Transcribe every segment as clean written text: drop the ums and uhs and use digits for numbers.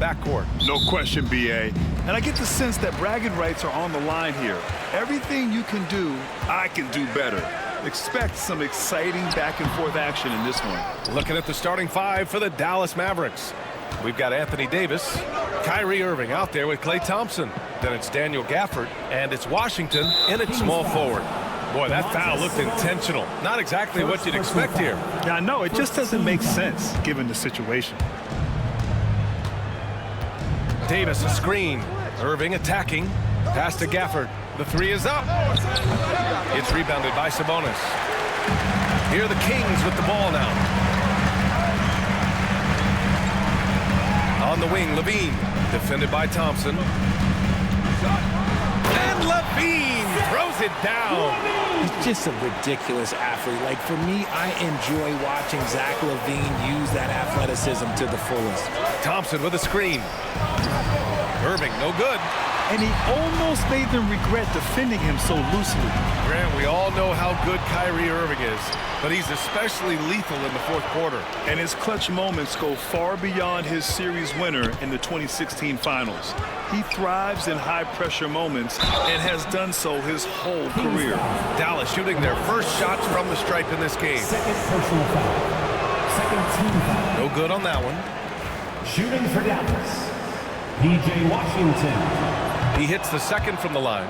backcourt. No question, BA. And I get the sense that bragging rights are on the line here. Everything you can do, I can do better. Expect some exciting back-and-forth action in this one. Looking at the starting five for the Dallas Mavericks. We've got Anthony Davis, Kyrie Irving out there with Klay Thompson. Then it's Daniel Gafford, and it's Washington in at small forward. Boy, that foul looked intentional. Not exactly what you'd expect here. Yeah, I know. It just doesn't make sense given the situation. Davis a screen. Irving attacking. Pass to Gafford. The three is up. It's rebounded by Sabonis. Here are the Kings with the ball now. On the wing, Levine. Defended by Thompson. And Levine throws it down. He's just a ridiculous athlete. Like, for me, I enjoy watching Zach LaVine use that athleticism to the fullest. Thompson with a screen. Irving, no good. And he almost made them regret defending him so loosely. Grant, we all know how good Kyrie Irving is, but he's especially lethal in the fourth quarter. And his clutch moments go far beyond his series winner in the 2016 finals. He thrives in high-pressure moments and has done so his whole career. Dallas shooting their first shots from the stripe in this game. Second personal foul. Second team foul. No good on that one. Shooting for Dallas, P.J. Washington. He hits the second from the line.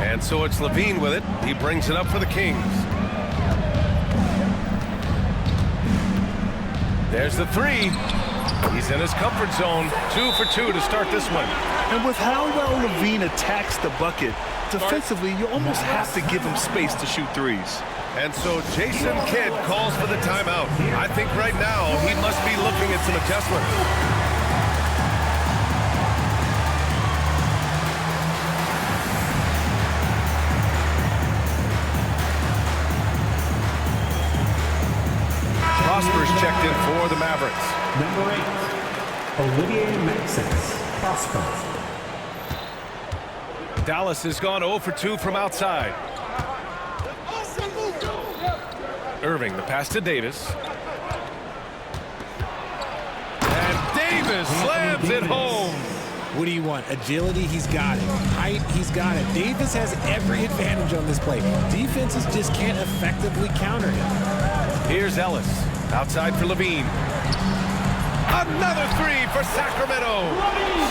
And so it's Levine with it. He brings it up for the Kings. There's the three. He's in his comfort zone. 2 for 2 to start this one. And with how well Levine attacks the bucket, defensively, you almost have to give him space to shoot threes. And so Jason Kidd calls for the timeout. I think right now he must be looking at some adjustments. Prosper's checked in for the Mavericks. Number 8, Olivier Maxence, Prosper. Dallas has gone 0 for 2 from outside. Irving, the pass to Davis. And Davis slams it home. What do you want? Agility? He's got it. Height? He's got it. Davis has every advantage on this play. Defenses just can't effectively counter him. Here's Ellis. Outside for Levine. Another three for Sacramento.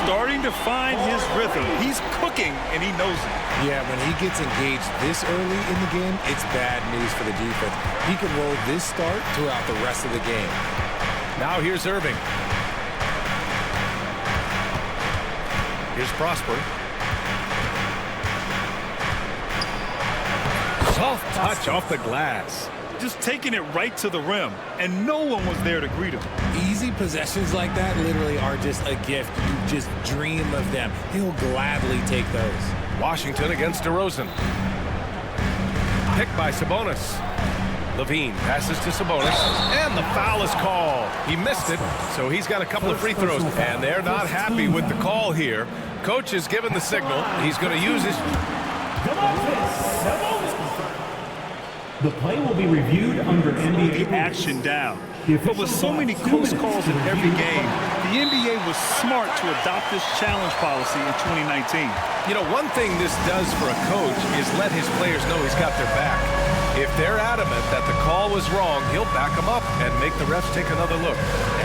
Starting to find his rhythm. He's cooking, and he knows it. Yeah, when he gets engaged this early in the game, it's bad news for the defense. He can roll this start throughout the rest of the game. Now here's Irving. Here's Prosper. Soft touch off the glass. Just taking it right to the rim, and no one was there to greet him. Easy possessions like that literally are just a gift. You just dream of them. He'll gladly take those. Washington against DeRozan. Picked by Sabonis. Levine passes to Sabonis, and the foul is called. He missed it, so he's got a couple of free throws, and they're not happy with the call here. Coach has given the signal. He's going to use his... The play will be reviewed under NBA rules. Action down. But with so many close calls in every game, the NBA was smart to adopt this challenge policy in 2019. You know, one thing this does for a coach is let his players know he's got their back. If they're adamant that the call was wrong, he'll back them up and make the refs take another look.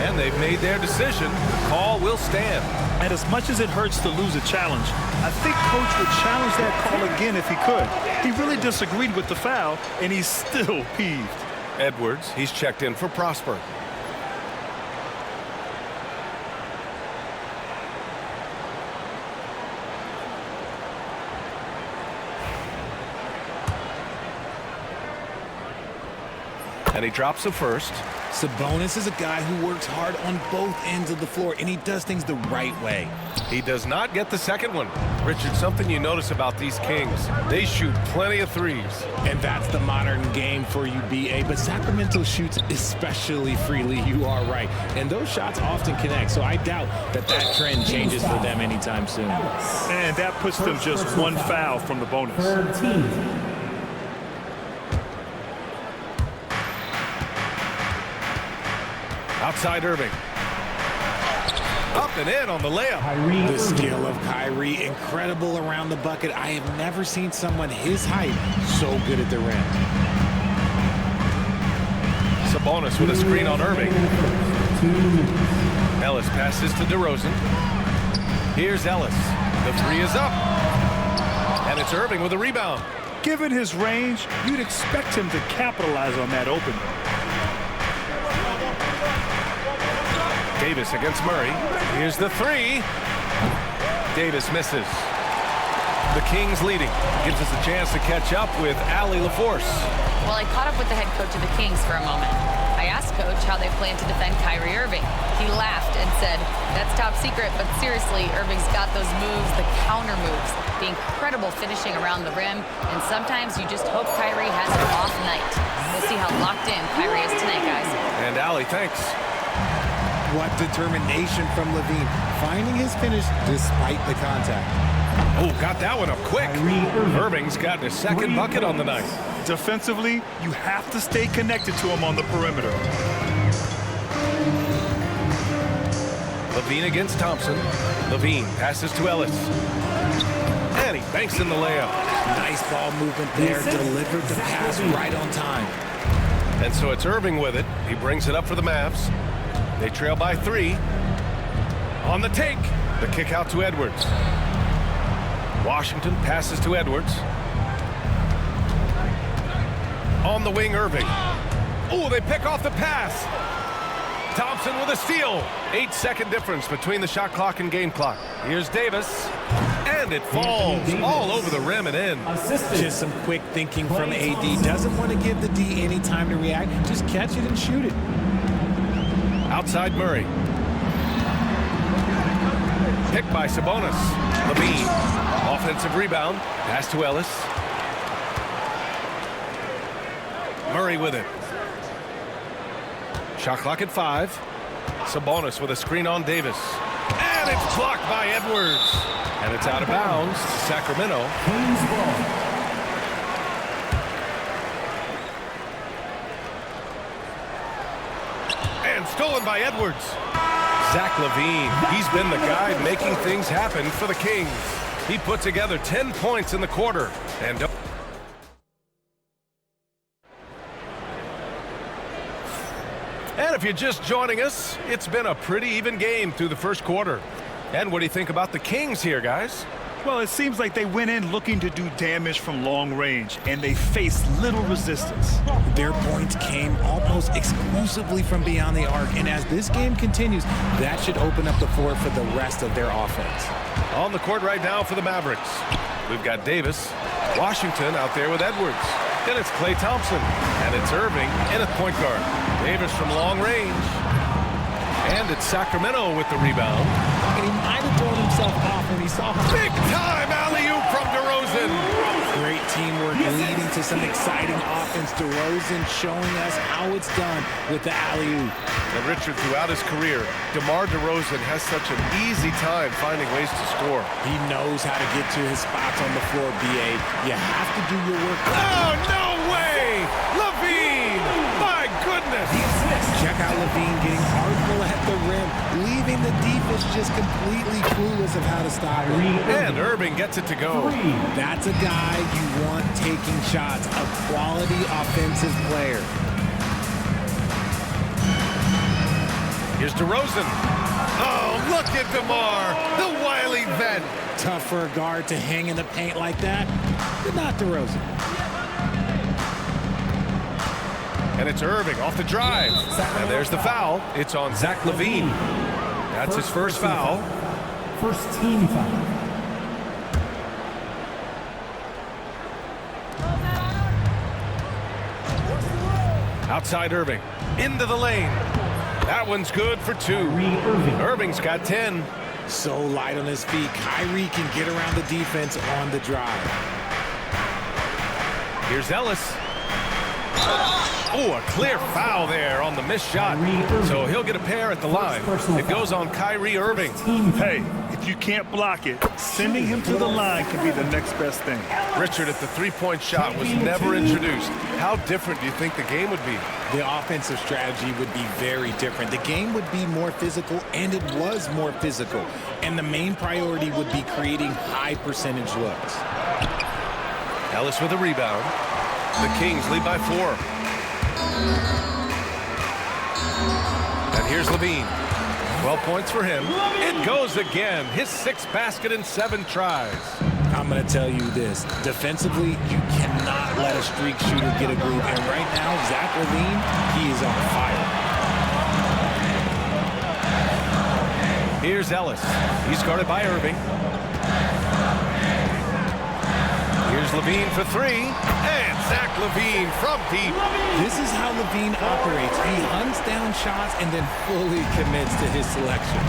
And they've made their decision. The call will stand. And as much as it hurts to lose a challenge, I think Coach would challenge that call again if he could. He really disagreed with the foul, and he's still peeved. Edwards, he's checked in for Prosper. And he drops the first. Sabonis is a guy who works hard on both ends of the floor, and he does things the right way. He does not get the second one. Richard, something you notice about these Kings, they shoot plenty of threes. And that's the modern game for you, BA. But Sacramento shoots especially freely. You are right. And those shots often connect, so I doubt that that trend changes for them anytime soon. And that puts them just one foul from the bonus. Third team. Outside Irving. Up and in on the layup. The skill of Kyrie, incredible around the bucket. I have never seen someone his height so good at the rim. Sabonis with a screen on Irving. Ellis passes to DeRozan. Here's Ellis. The three is up. And it's Irving with a rebound. Given his range, you'd expect him to capitalize on that opening. Davis against Murray. Here's the three. Davis misses. The Kings leading. Gives us a chance to catch up with Allie LaForce. Well, I caught up with the head coach of the Kings for a moment. I asked Coach how they plan to defend Kyrie Irving. He laughed and said, "That's top secret, but seriously, Irving's got those moves, the counter moves, the incredible finishing around the rim, and sometimes you just hope Kyrie has an off night." We'll see how locked in Kyrie is tonight, guys. And Allie, thanks. What determination from Levine, finding his finish despite the contact. Oh, got that one up quick. Irving's got his second bucket on the night. Defensively, you have to stay connected to him on the perimeter. Levine against Thompson. Levine passes to Ellis. And he banks in the layup. Nice ball movement there, delivered the pass right on time. And so it's Irving with it. He brings it up for the Mavs. They trail by 3. On the take. The kick out to Edwards. Washington passes to Edwards. On the wing, Irving. Oh, they pick off the pass. Thompson with a steal. 8-second difference between the shot clock and game clock. Here's Davis. And it falls all over the rim and in. Just some quick thinking from AD. Doesn't want to give the D any time to react. Just catch it and shoot it. Outside Murray. Picked by Sabonis. Levine. Offensive rebound. Pass to Ellis. Murray with it. Shot clock at 5. Sabonis with a screen on Davis. And it's blocked by Edwards. And it's out of bounds to Sacramento. And stolen by Edwards. Zach LaVine, he's been the guy making things happen for the Kings. He put together 10 points in the quarter. And if you're just joining us, it's been a pretty even game through the first quarter. And what do you think about the Kings here, guys? Well, it seems like they went in looking to do damage from long range, and they faced little resistance. Their points came almost exclusively from beyond the arc, and as this game continues, that should open up the floor for the rest of their offense. On the court right now for the Mavericks, we've got Davis, Washington out there with Edwards. Then it's Klay Thompson, and it's Irving in at point guard. Davis from long range. And it's Sacramento with the rebound. And he might have thrown himself off when he saw him. Big time alley-oop from DeRozan. Great teamwork leading to some exciting offense. DeRozan showing us how it's done with the alley-oop. And Richard, throughout his career, DeMar DeRozan has such an easy time finding ways to score. He knows how to get to his spots on the floor, BA. You have to do your work. Oh, no way! LaVine! My goodness! Check out LaVine getting artful at the rim, leaving the defense just completely clueless of how to stop him. And Irving gets it to go. That's a guy you want taking shots, a quality offensive player. Here's DeRozan. Oh, look at DeMar, the wily vet. Tough for a guard to hang in the paint like that, but not DeRozan. And it's Irving off the drive. And there's the foul. It's on Zach LaVine. That's his first foul. First team foul. Outside Irving. Into the lane. That one's good for 2. Irving's got 10. So light on his feet. Kyrie can get around the defense on the drive. Here's Ellis. Oh, a clear foul there on the missed shot. So he'll get a pair at the line. It goes on Kyrie Irving. Hey, if you can't block it, sending him to the line can be the next best thing. Richard, if the three-point shot was never introduced, how different do you think the game would be? The offensive strategy would be very different. The game would be more physical, and it was more physical. And the main priority would be creating high percentage looks. Ellis with a rebound. The Kings lead by 4. And here's Levine. 12 points for him. It goes again. His 6th basket in 7 tries. I'm going to tell you this. Defensively, you cannot let a streak shooter get a groove. And right now, Zach Levine, he is on fire. Here's Ellis. He's guarded by Irving. Here's Levine for 3. And Zach Levine from deep. This is how Levine operates. He hunts down shots and then fully commits to his selection.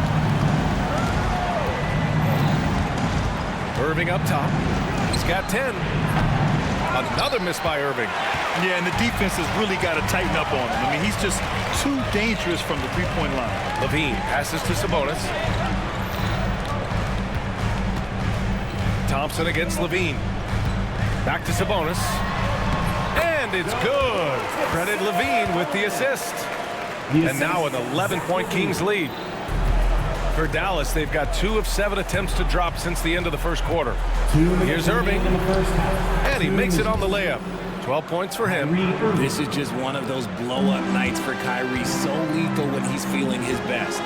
Irving up top. He's got 10. Another miss by Irving. Yeah, and the defense has really got to tighten up on him. I mean, he's just too dangerous from the three-point line. Levine passes to Sabonis. Thompson against Levine. Back to Sabonis. And it's good. Credit Levine with the assist. And now an 11-point Kings lead. For Dallas, they've got 2 of 7 attempts to drop since the end of the first quarter. Here's Irving. And he makes it on the layup. 12 points for him. This is just one of those blow-up nights for Kyrie. So lethal when he's feeling his best.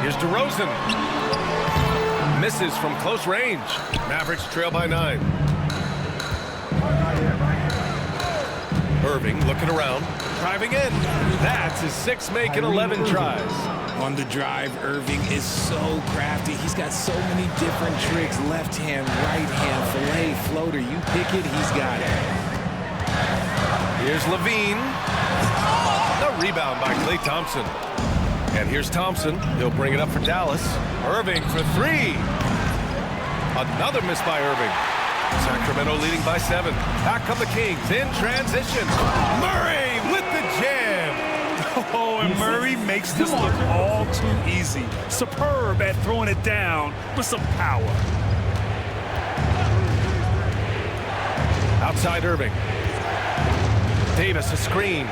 Here's DeRozan. Misses from close range. Mavericks trail by 9. Irving looking around. Driving in. That's his 6th make in 11 tries. On the drive, Irving is so crafty. He's got so many different tricks. Left hand, right hand, fillet, floater. You pick it, he's got it. Here's Levine. The rebound by Klay Thompson. And here's Thompson. He'll bring it up for Dallas. Irving for 3. Another miss by Irving. Sacramento leading by 7. Back come the Kings in transition. Murray with the jam. Oh, and Murray makes this look all too easy. Superb at throwing it down with some power. Outside Irving. Davis a screen.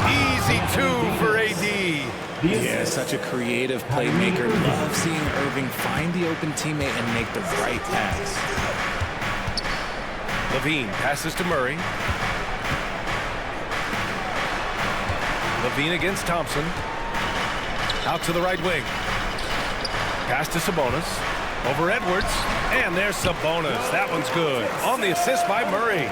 Easy 2 for AD. Yeah, such a creative playmaker. Love seeing Irving find the open teammate and make the right pass. Levine passes to Murray. Levine against Thompson. Out to the right wing. Pass to Sabonis. Over Edwards. And there's Sabonis. That one's good. On the assist by Murray.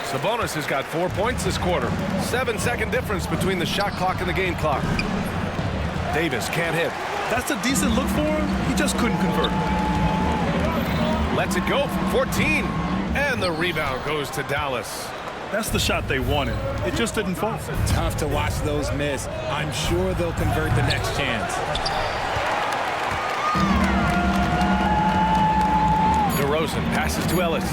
Sabonis has got 4 points this quarter. 7-second difference between the shot clock and the game clock. Davis can't hit. That's a decent look for him. He just couldn't convert. Lets it go from 14. And the rebound goes to Dallas. That's the shot they wanted. It just didn't fall. Tough to watch those miss. I'm sure they'll convert the next chance. DeRozan passes to Ellis.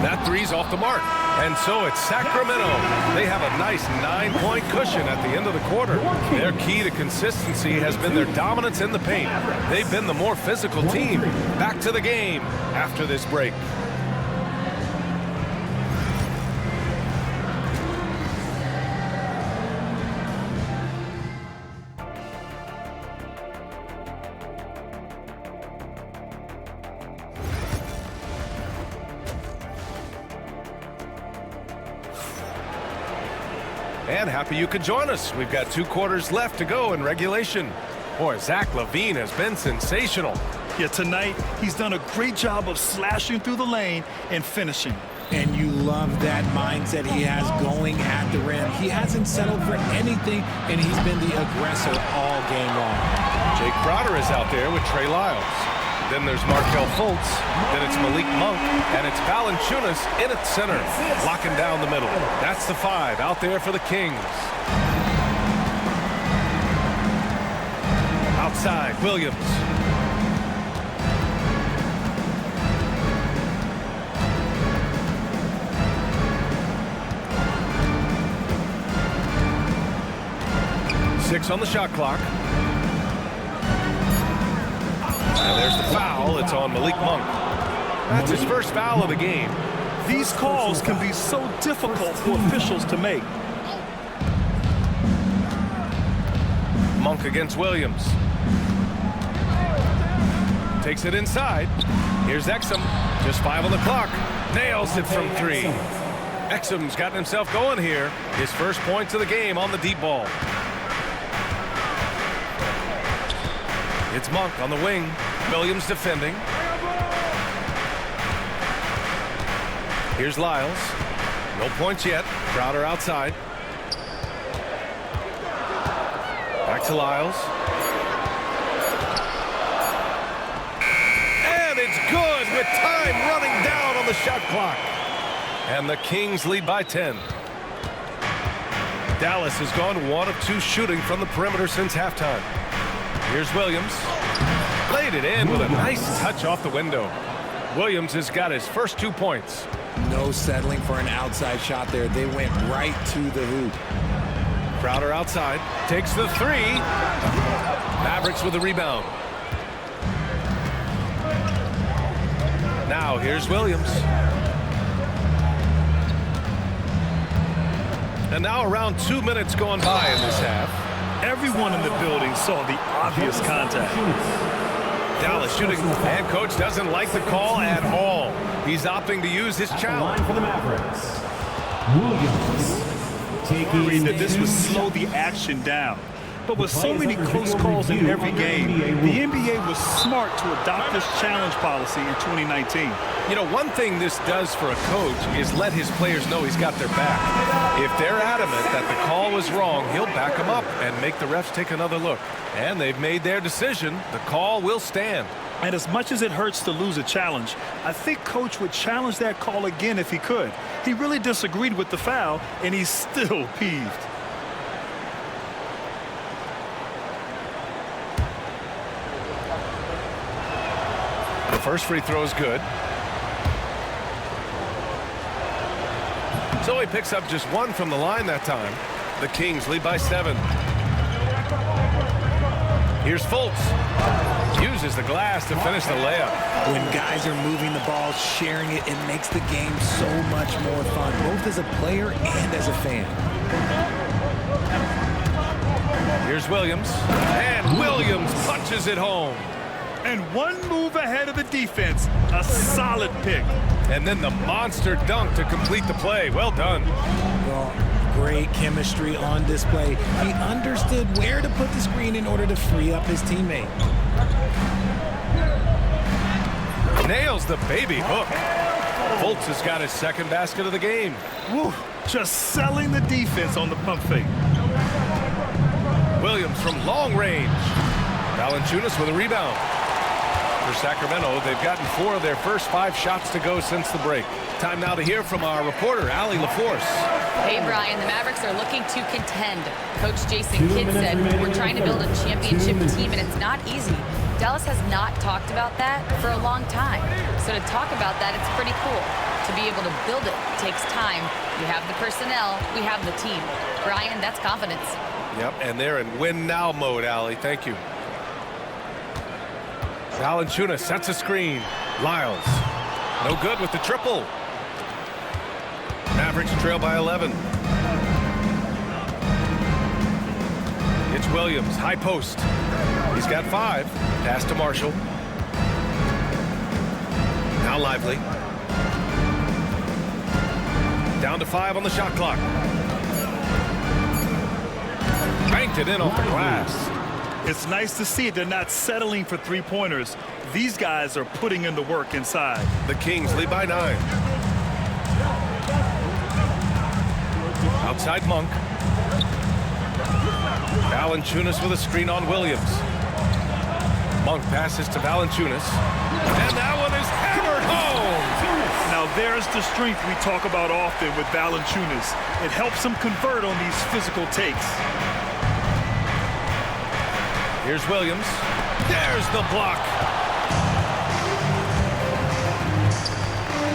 That three's off the mark. And so it's Sacramento. They have a nice 9-point cushion at the end of the quarter. Their key to consistency has been their dominance in the paint. They've been the more physical team. Back to the game after this break. And happy you could join us. We've got 2 quarters left to go in regulation. Boy, Zach Levine has been sensational. Yeah, tonight he's done a great job of slashing through the lane and finishing. And you love that mindset he has going at the rim. He hasn't settled for anything, and he's been the aggressor all game long. Jake Crowder is out there with Trey Lyles. Then there's Markelle Fultz. Then it's Malik Monk. And it's Valanciunas in at center, locking down the middle. That's the 5 out there for the Kings. Outside, Williams. 6 on the shot clock. And there's the foul. It's on Malik Monk. That's his first foul of the game. These calls can be so difficult for officials to make. Monk against Williams. Takes it inside. Here's Exum. Just 5 on the clock. Nails it from 3. Exum's gotten himself going here. His first points of the game on the deep ball. It's Monk on the wing. Williams defending. Here's Lyles. No points yet. Crowder outside. Back to Lyles. And it's good with time running down on the shot clock. And the Kings lead by 10. Dallas has gone 1 of 2 shooting from the perimeter since halftime. Here's Williams. Laid it in with a nice touch off the window. Williams has got his first 2 points. No settling for an outside shot there. They went right to the hoop. Crowder outside. Takes the 3. Mavericks with the rebound. Now here's Williams. And now around 2 minutes going by in this half. Everyone in the building saw the obvious contact. Dallas shooting, and coach doesn't like the call at all. He's opting to use his challenge. Line for the Mavericks. Williams. Worried that this would slow the action down. But with so many close calls in every game, the NBA was smart to adopt this challenge policy in 2019. You know, one thing this does for a coach is let his players know he's got their back. If they're adamant that the call was wrong, he'll back them up and make the refs take another look. And they've made their decision. The call will stand. And as much as it hurts to lose a challenge, I think coach would challenge that call again if he could. He really disagreed with the foul, and he's still peeved. The first free throw is good. So he picks up just 1 from the line that time. The Kings lead by 7. Here's Fultz. Uses the glass to finish the layup. When guys are moving the ball, sharing it, it makes the game so much more fun, both as a player and as a fan. Here's Williams. And Williams punches it home. And 1 move ahead of the defense. A solid pick. And then the monster dunk to complete the play. Well done. Well, great chemistry on display. He understood where to put the screen in order to free up his teammate. Nails the baby hook. Fultz has got his second basket of the game. Woo, just selling the defense on the pump fake. Williams from long range. Valanciunas with a rebound. For Sacramento, they've gotten 4 of their first 5 shots to go since the break. Time now to hear from our reporter, Allie LaForce. Hey, Brian, the Mavericks are looking to contend. Coach Jason Kidd said, we're trying to build a championship team, and it's not easy. Dallas has not talked about that for a long time. So to talk about that, it's pretty cool. To be able to build it takes time. We have the personnel, we have the team. Brian, that's confidence. Yep, and they're in win-now mode, Allie. Thank you. Valanciunas sets a screen. Lyles. No good with the triple. Mavericks trail by 11. It's Williams, high post. He's got 5. Pass to Marshall. Now Lively. Down to 5 on the shot clock. Banked it in off the glass. It's nice to see they're not settling for 3-pointers. These guys are putting in the work inside. The Kings lead by 9. Outside Monk. Valanciunas with a screen on Williams. Monk passes to Valanciunas. And that one is hammered home. Now there's the strength we talk about often with Valanciunas. It helps him convert on these physical takes. Here's Williams. There's the block.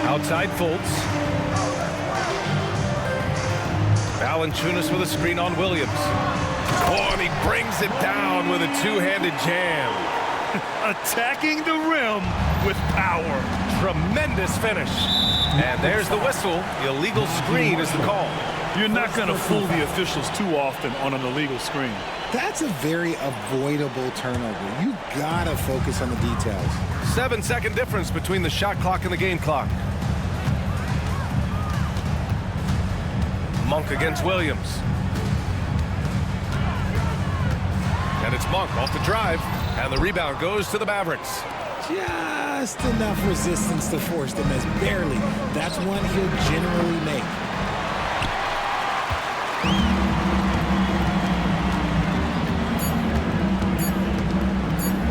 Outside Fultz. Valanciunas with a screen on Williams. Oh, and he brings it down with a two-handed jam. Attacking the rim with power. Tremendous finish. And there's the whistle. The illegal screen is the call. You're not going to fool the officials too often on an illegal screen. That's a very avoidable turnover. You gotta focus on the details. 7-second difference between the shot clock and the game clock. Monk against Williams. And it's Monk off the drive. And the rebound goes to the Mavericks. Just enough resistance to force the miss. Barely. That's one he'll generally make.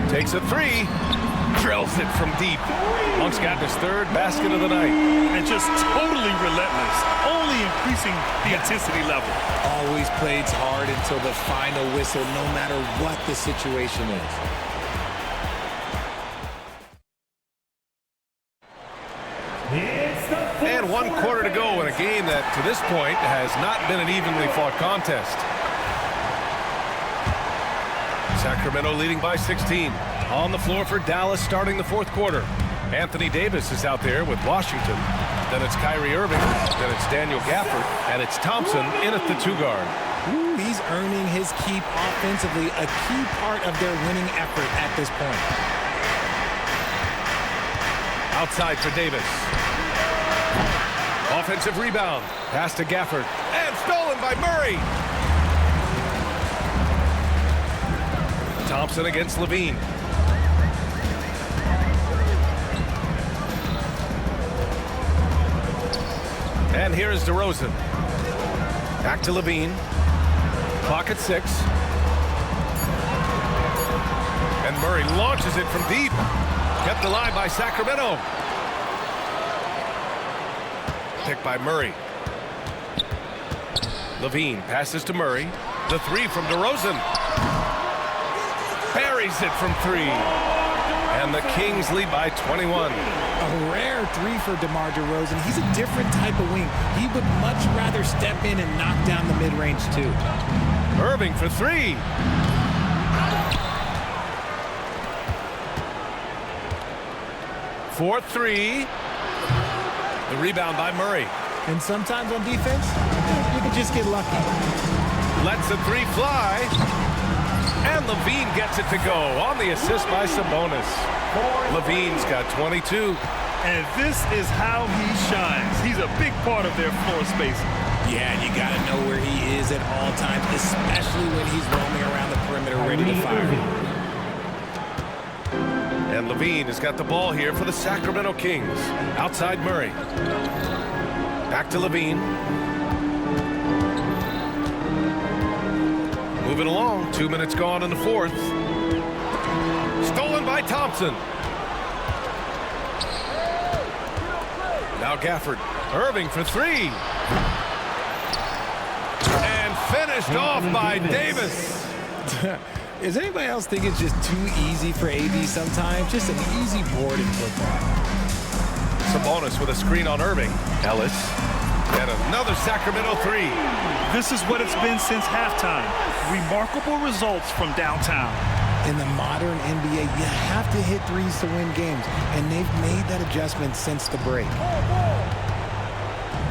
Takes a three. Drills it from deep. Monk's got his third basket of the night. And just totally relentless. Only increasing the intensity level. Always plays hard until the final whistle, no matter what the situation is. And 1 quarter to go in a game that, to this point, has not been an evenly fought contest. Sacramento leading by 16. On the floor for Dallas starting the 4th quarter. Anthony Davis is out there with Washington. Then it's Kyrie Irving. Then it's Daniel Gafford. And it's Thompson in at the 2 guard. Ooh, he's earning his keep offensively, a key part of their winning effort at this point. Outside for Davis. Offensive rebound. Pass to Gafford. And stolen by Murray. Thompson against Levine. And here is DeRozan. Back to Levine. Clock at 6. And Murray launches it from deep. Kept alive by Sacramento. Picked by Murray. Levine passes to Murray. The 3 from DeRozan. Buries it from 3. And the Kings lead by 21. A rare 3 for DeMar DeRozan. He's a different type of wing. He would much rather step in and knock down the mid-range too. Irving for 3. For 3. The rebound by Murray. And sometimes on defense, you can just get lucky. Lets the 3 fly. And Levine gets it to go on the assist by Sabonis. Levine's got 22. And this is how he shines. He's a big part of their floor space. Yeah, and you got to know where he is at all times, especially when he's roaming around the perimeter ready to fire. And Levine has got the ball here for the Sacramento Kings. Outside Murray. Back to Levine. Moving along, 2 minutes gone in the 4th. Stolen by Thompson. Now Gafford. Irving for 3. And finished off by Davis. Does anybody else think it's just too easy for AD sometimes? Just an easy board in football. Sabonis with a screen on Irving. Ellis. And another Sacramento 3. This is what it's been since halftime. Remarkable results from downtown. In the modern NBA, you have to hit threes to win games, and they've made that adjustment since the break.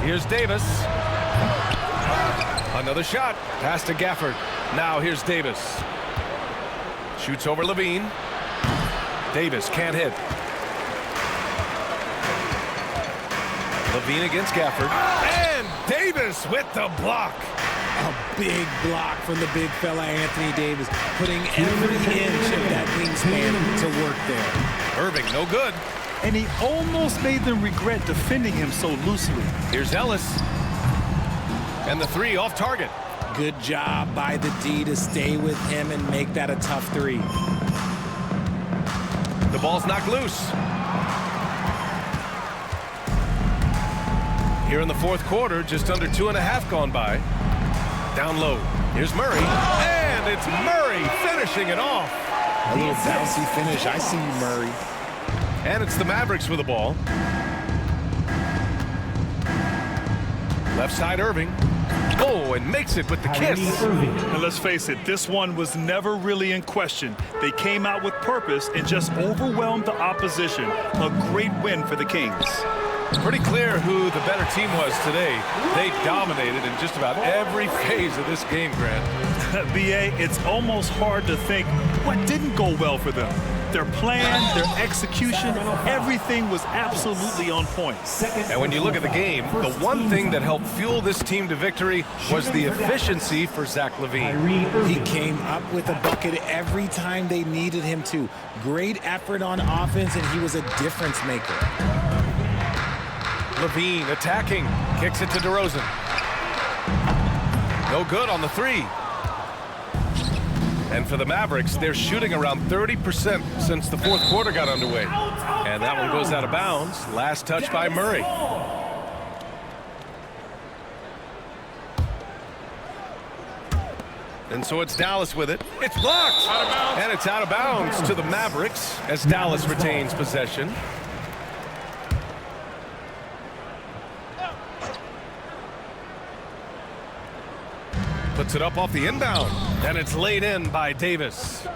Here's Davis. Another shot. Pass to Gafford. Now here's Davis. Shoots over Levine. Davis can't hit. Levine against Gafford. And Davis with the block. A big block from the big fella Anthony Davis, putting every inch of that wingspan to work there. Irving, no good. And he almost made them regret defending him so loosely. Here's Ellis. And the 3 off target. Good job by the D to stay with him and make that a tough 3. The ball's knocked loose. Here in the 4th quarter, just under 2.5 gone by. Down low. Here's Murray. And it's Murray finishing it off. A little bouncy finish. I see you, Murray. And it's the Mavericks with the ball. Left side Irving. Oh, and makes it with the kiss. And let's face it, this one was never really in question. They came out with purpose and just overwhelmed the opposition. A great win for the Kings. Pretty clear who the better team was today. They dominated in just about every phase of this game, Grant. BA, it's almost hard to think what didn't go well for them. Their plan, their execution, everything was absolutely on point. And when you look at the game, the one thing that helped fuel this team to victory was the efficiency for Zach LaVine. He came up with a bucket every time they needed him to. Great effort on offense, and he was a difference maker. LaVine attacking, kicks it to DeRozan. No good on the three. And for the Mavericks, they're shooting around 30% since the fourth quarter got underway. And that one goes out of bounds. Last touch by Murray. And so it's Dallas with it. It's blocked. And it's out of bounds to the Mavericks as Dallas retains possession. Puts it up off the inbound, and it's laid in by Davis.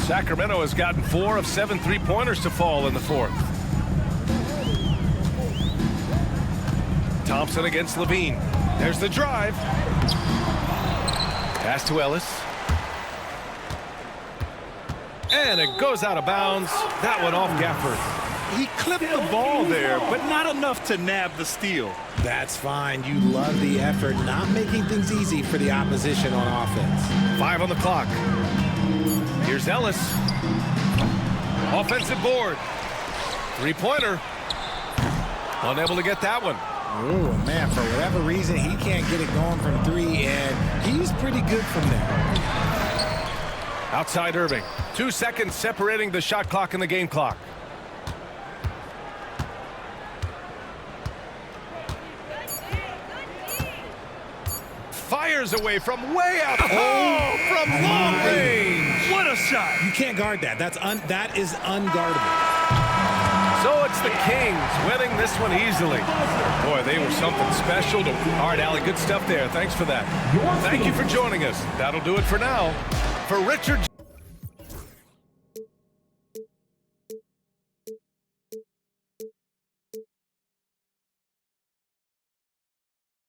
Sacramento has gotten 4 of 7 three-pointers to fall in the fourth. Thompson against LaVine. There's the drive. Pass to Ellis. And it goes out of bounds. That one off Gafford. He clipped the ball there, but not enough to nab the steal. That's fine. You love the effort, not making things easy for the opposition on offense. 5 on the clock. Here's Ellis. Offensive board. Three-pointer. Unable to get that one. Oh, man, for whatever reason, he can't get it going from 3, and he's pretty good from there. Outside Irving. 2 seconds separating the shot clock and the game clock. Fires away from way out. Oh, from long range. What a shot. You can't guard that. That is unguardable. So it's the Kings winning this one easily. Boy, they were something special. All right, Allie, good stuff there. Thanks for that. Thank you for joining us. That'll do it for now. For Richard